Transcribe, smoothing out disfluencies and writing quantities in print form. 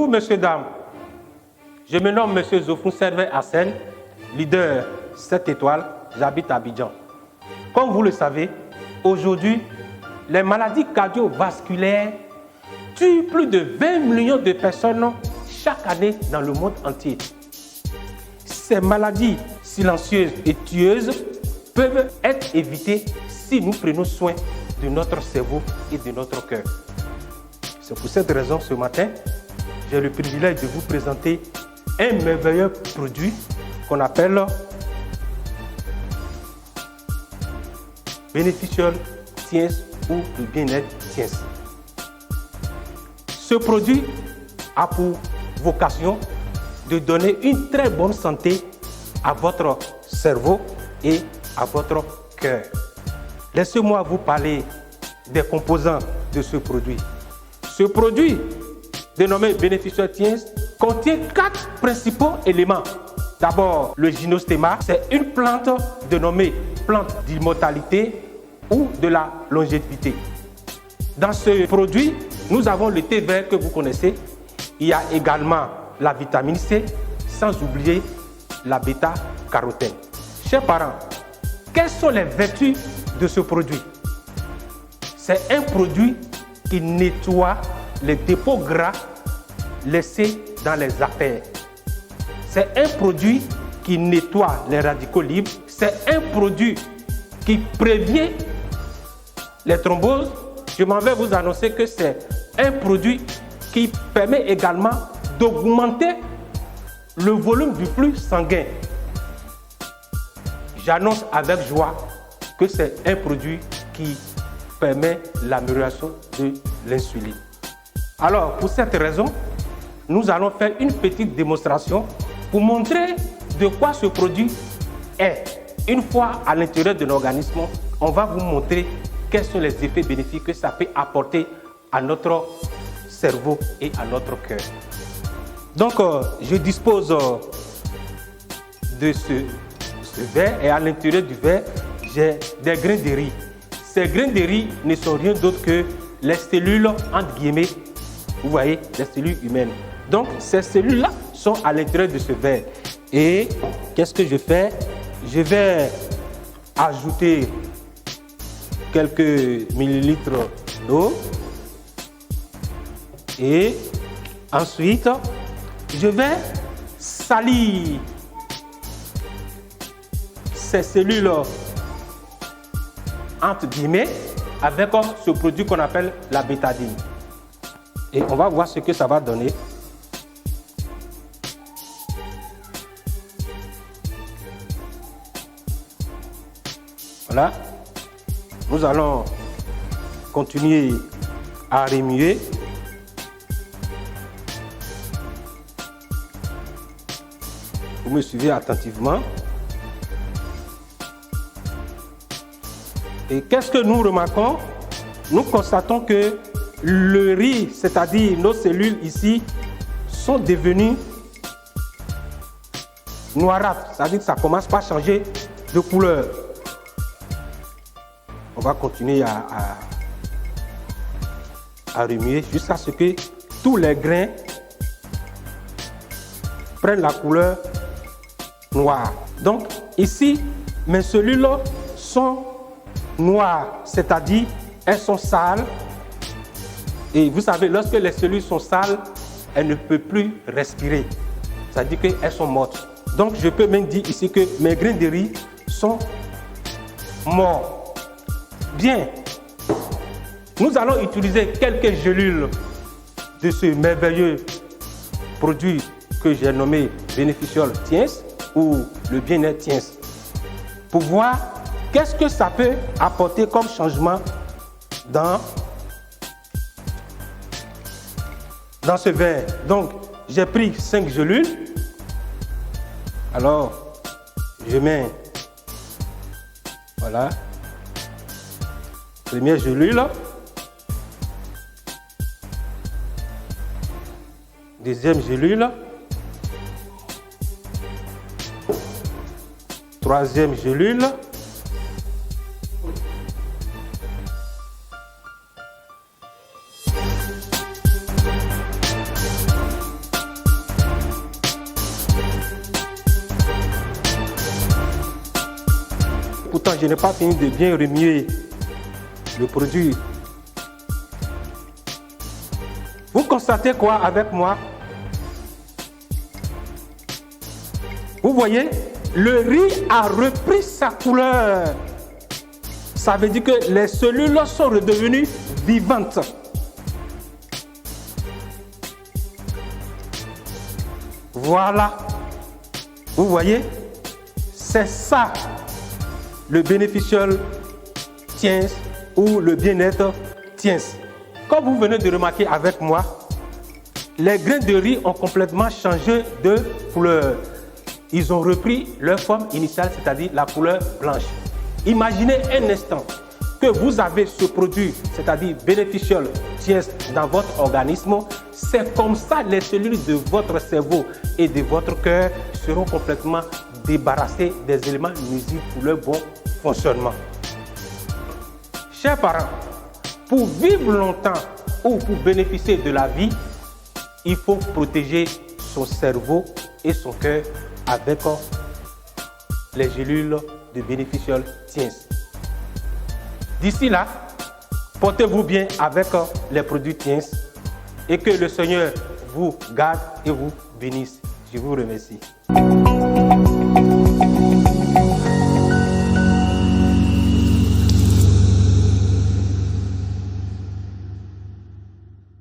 Bonjour, messieurs, dames. Je me nomme monsieur Zofou Servet Hassen, leader 7 étoiles, j'habite à Abidjan. Comme vous le savez, aujourd'hui, les maladies cardiovasculaires tuent plus de 20 millions de personnes chaque année dans le monde entier. Ces maladies silencieuses et tueuses peuvent être évitées si nous prenons soin de notre cerveau et de notre cœur. C'est pour cette raison, ce matin, j'ai le privilège de vous présenter un merveilleux produit qu'on appelle Beneficial Tiens ou le bien-être Tiens. Ce produit a pour vocation de donner une très bonne santé à votre cerveau et à votre cœur. Laissez-moi vous parler des composants de ce produit. Ce produit, dénommé Beneficial Tiens, contient 4 principaux éléments. D'abord, le gynostema, c'est une plante dénommée plante d'immortalité ou de la longévité. Dans ce produit, nous avons le thé vert que vous connaissez. Il y a également la vitamine C, sans oublier la bêta-carotène. Chers parents, quelles sont les vertus de ce produit? C'est un produit qui nettoie les dépôts gras laissés dans les artères. C'est un produit qui nettoie les radicaux libres. C'est un produit qui prévient les thromboses. Je m'en vais vous annoncer que c'est un produit qui permet également d'augmenter le volume du flux sanguin. J'annonce avec joie que c'est un produit qui permet l'amélioration de l'insuline. Alors, pour cette raison, nous allons faire une petite démonstration pour montrer de quoi ce produit est. Une fois à l'intérieur de l'organisme, on va vous montrer quels sont les effets bénéfiques que ça peut apporter à notre cerveau et à notre cœur. Donc, je dispose de ce verre et à l'intérieur du verre, j'ai des grains de riz. Ces grains de riz ne sont rien d'autre que les cellules, entre guillemets, vous voyez, les cellules humaines. Donc, ces cellules-là sont à l'intérieur de ce verre. Et qu'est-ce que je fais? Je vais ajouter quelques millilitres d'eau. Et ensuite, je vais salir ces cellules, entre guillemets, avec ce produit qu'on appelle la bétadine. Et on va voir ce que ça va donner. Voilà. Nous allons continuer à remuer. Vous me suivez attentivement. Et qu'est-ce que nous remarquons? Nous constatons que le riz, c'est-à-dire nos cellules ici, sont devenues noirâtres. C'est-à-dire que ça commence par changer de couleur. On va continuer à remuer jusqu'à ce que tous les grains prennent la couleur noire. Donc ici, mes cellules sont noires, c'est-à-dire elles sont sales. Et vous savez, lorsque les cellules sont sales, elles ne peuvent plus respirer. C'est-à-dire qu'elles sont mortes. Donc je peux même dire ici que mes grains de riz sont morts. Bien, nous allons utiliser quelques gélules de ce merveilleux produit que j'ai nommé Beneficial Tiens ou le bien-être Tiens pour voir qu'est-ce que ça peut apporter comme changement dans ce verre. Donc, j'ai pris 5 gélules. Alors, je mets, voilà, première gélule, deuxième gélule, troisième gélule, Pourtant, je n'ai pas fini de bien remuer le produit. Vous constatez quoi avec moi? Vous voyez, le riz a repris sa couleur. Ça veut dire que les cellules sont redevenues vivantes. Voilà. Vous voyez, c'est ça le Beneficial Tiens ou le bien-être Tiens. Comme vous venez de remarquer avec moi, les grains de riz ont complètement changé de couleur. Ils ont repris leur forme initiale, c'est-à-dire la couleur blanche. Imaginez un instant que vous avez ce produit, c'est-à-dire Beneficial Tiens, dans votre organisme. C'est comme ça les cellules de votre cerveau et de votre cœur seront complètement débarrassées des éléments nuisibles pour leur bon fonctionnement. Chers parents, pour vivre longtemps ou pour bénéficier de la vie, il faut protéger son cerveau et son cœur avec les gélules de Beneficial Tiens. D'ici là, portez-vous bien avec les produits Tiens et que le Seigneur vous garde et vous bénisse. Je vous remercie.